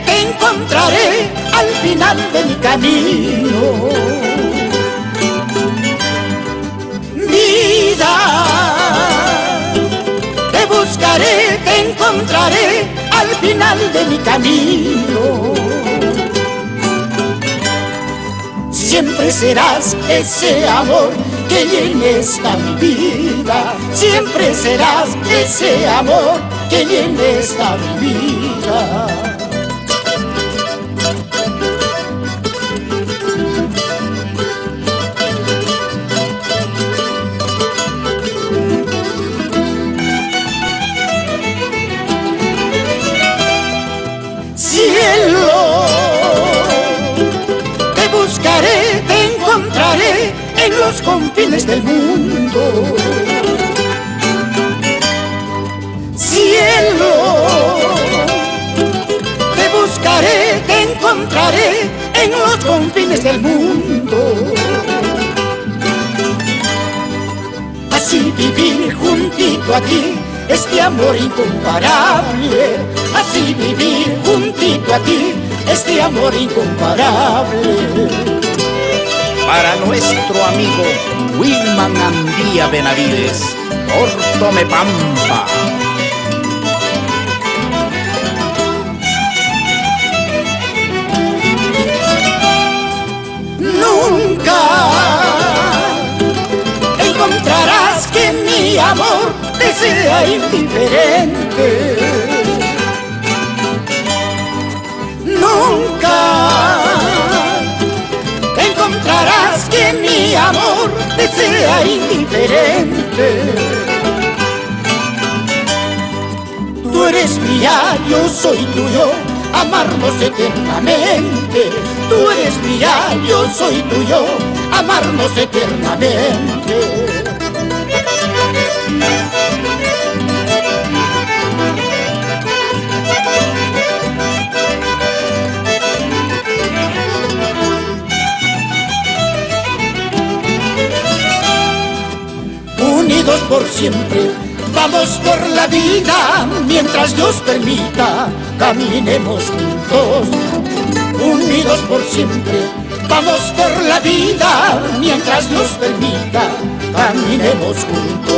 Te encontraré al final de mi camino. Vida, te buscaré, te encontraré al final de mi camino. Siempre serás ese amor que llene esta mi vida. Siempre serás ese amor que llene esta mi vida. Cielo, te buscaré, te encontraré en los confines del mundo. Cielo, te buscaré, te encontraré en los confines del mundo. Así vivir juntito a ti, este amor incomparable. Así vivir juntito a ti, este amor incomparable. Para nuestro amigo Wilman Andía Benavides, por Tomepampa. Nunca encontrarás que mi amor te sea indiferente. Nunca encontrarás que mi amor te sea indiferente. Tú eres mía, yo soy tuyo, amarnos eternamente. Tú eres mía, yo soy tuyo, amarnos eternamente. Unidos por siempre, vamos por la vida, mientras Dios permita, caminemos juntos. Unidos por siempre, vamos por la vida, mientras Dios permita, caminemos juntos.